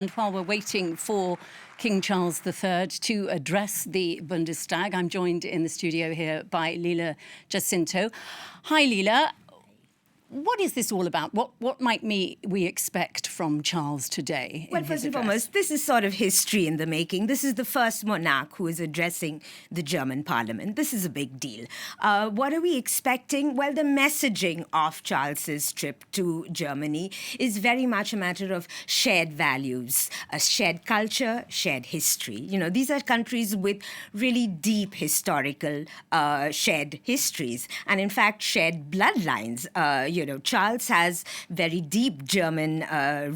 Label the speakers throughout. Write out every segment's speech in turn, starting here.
Speaker 1: And while we're waiting for King Charles III to address the Bundestag, I'm joined in the studio here by Leela Jacinto. Hi, Leela. What is this all about? What might we expect from Charles today?
Speaker 2: Well, first and foremost, this is sort of history in the making. This is the first monarch who is addressing the German parliament. This is a big deal. What are we expecting? Well, the messaging of Charles's trip to Germany is very much a matter of shared values, a shared culture, shared history. You know, these are countries with really deep historical shared histories, and in fact, shared bloodlines. Charles has very deep German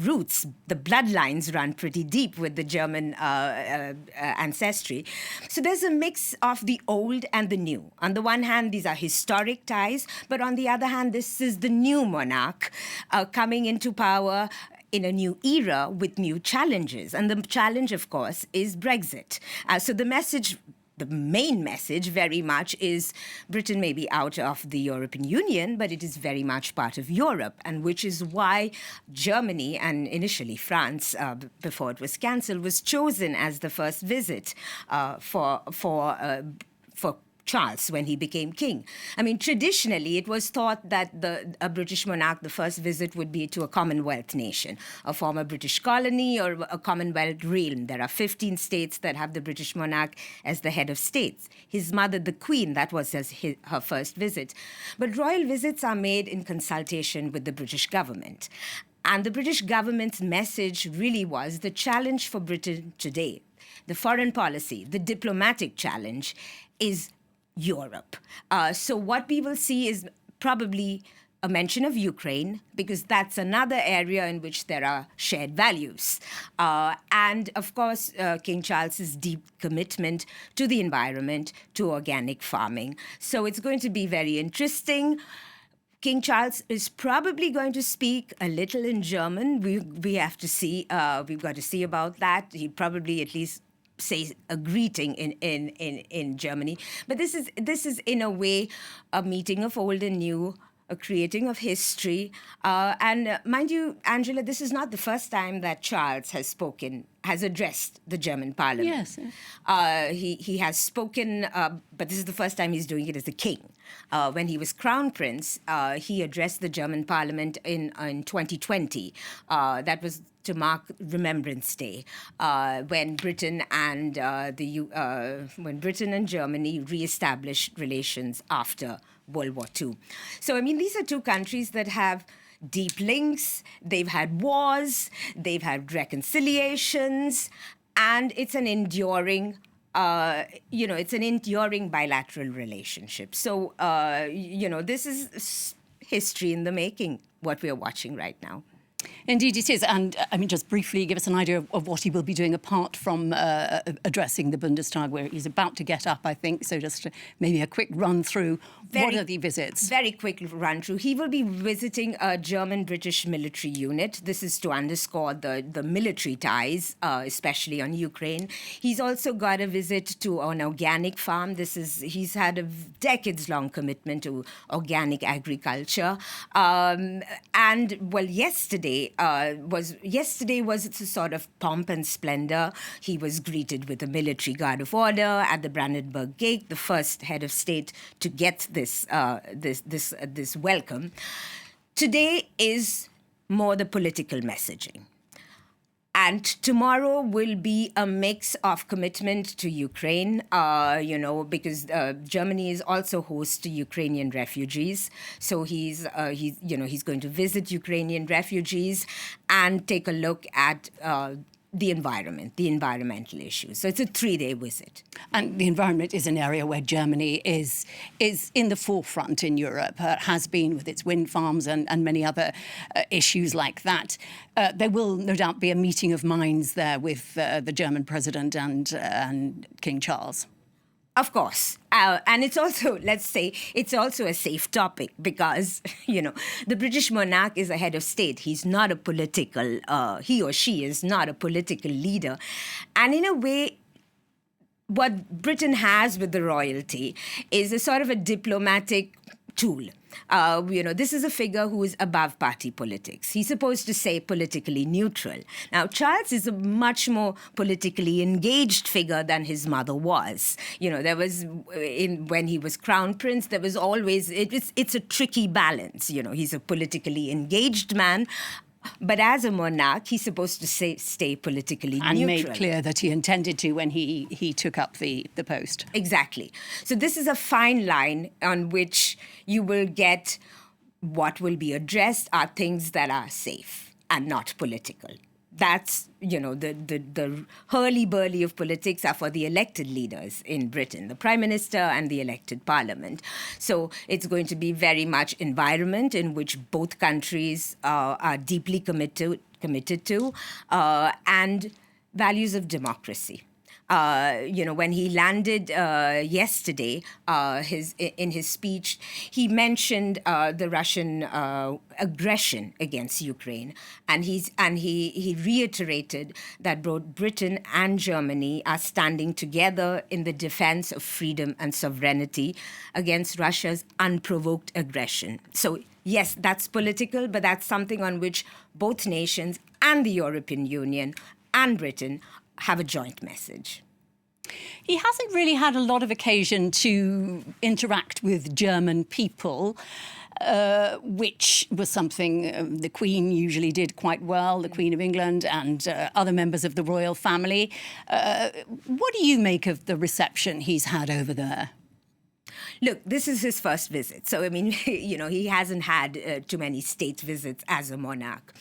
Speaker 2: roots. The bloodlines run pretty deep with the German ancestry. So there's a mix of the old and the new. On the one hand, these are historic ties, but on the other hand, this is the new monarch coming into power in a new era with new challenges. And the challenge, of course, is Brexit. So the main message very much is Britain may be out of the European Union, but it is very much part of Europe, and which is why Germany and initially France, before it was cancelled, was chosen as the first visit for Charles when he became king. I mean, traditionally, it was thought that a British monarch, the first visit would be to a Commonwealth nation, a former British colony or a Commonwealth realm. There are 15 states that have the British monarch as the head of states. His mother, the Queen, that was her first visit. But royal visits are made in consultation with the British government. And the British government's message really was the challenge for Britain today, the foreign policy, the diplomatic challenge, is Europe. So what we will see is probably a mention of Ukraine, because that's another area in which there are shared values. And of course, King Charles's deep commitment to the environment, to organic farming. So it's going to be very interesting. King Charles is probably going to speak a little in German. We have to see. We've got to see about that. He probably at least say a greeting in Germany. But this is in a way a meeting of old and new, a creating of history. And mind you, Angela, this is not the first time that Charles has addressed the German parliament.
Speaker 1: Yes.
Speaker 2: He has spoken, but this is the first time he's doing it as a king. When he was crown prince, he addressed the German parliament in 2020. That was to mark Remembrance Day, when Britain and Germany reestablished relations after World War II. So, I mean, these are two countries that have deep links. They've had wars, they've had reconciliations, and it's an enduring bilateral relationship. So, this is history in the making, what we're watching right now.
Speaker 1: Indeed it is. And I mean, just briefly give us an idea of what he will be doing apart from addressing the Bundestag, where he's about to get up, I think. So just maybe a quick run through. What are the visits?
Speaker 2: Very quick run through. He will be visiting a German-British military unit. This is to underscore the military ties, especially on Ukraine. He's also got a visit to an organic farm. He's had a decades-long commitment to organic agriculture. Yesterday was a sort of pomp and splendor. He was greeted with a military guard of honor at the Brandenburg Gate, the first head of state to get this welcome. Today is more the political messaging. And tomorrow will be a mix of commitment to Ukraine, because Germany is also host to Ukrainian refugees. So he's going to visit Ukrainian refugees and take a look at the environment, the environmental issues. So it's a 3-day visit.
Speaker 1: And the environment is an area where Germany is in the forefront in Europe, has been with its wind farms and many other issues like that. There will no doubt be a meeting of minds there with the German president and King Charles.
Speaker 2: Of course. And it's also, let's say, it's also a safe topic because, the British monarch is a head of state. He's not a political, he or she is not a political leader. And in a way, what Britain has with the royalty is a sort of a diplomatic tool. This is a figure who is above party politics. He's supposed to say politically neutral. Now, Charles is a much more politically engaged figure than his mother was. There was, when he was crown prince, there was always, it's a tricky balance. He's a politically engaged man, but as a monarch, he's supposed to stay politically neutral.
Speaker 1: And made clear that he intended to when he took up the post.
Speaker 2: Exactly. So this is a fine line on which you will get what will be addressed are things that are safe and not political. That's, the hurly-burly of politics are for the elected leaders in Britain, the Prime Minister and the elected Parliament. So it's going to be very much environment in which both countries are deeply committed to, and values of democracy. When he landed yesterday, in his speech, he mentioned the Russian aggression against Ukraine, and he reiterated that both Britain and Germany are standing together in the defense of freedom and sovereignty against Russia's unprovoked aggression. So yes, that's political, but that's something on which both nations and the European Union and Britain have a joint message.
Speaker 1: He hasn't really had a lot of occasion to interact with German people, which was something the Queen usually did quite well, the Queen of England and other members of the royal family. What do you make of the reception he's had over there?
Speaker 2: Look, this is his first visit. So, he hasn't had too many state visits as a monarch.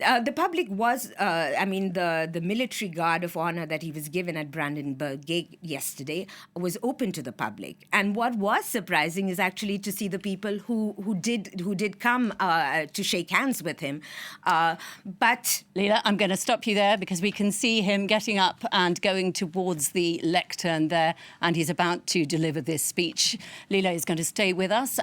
Speaker 2: The public was, the military guard of honor that he was given at Brandenburg Gate yesterday was open to the public. And what was surprising is actually to see the people who did come to shake hands with him. But
Speaker 1: Leela, I'm going to stop you there because we can see him getting up and going towards the lectern there, and he's about to deliver this speech. Leela is going to stay with us.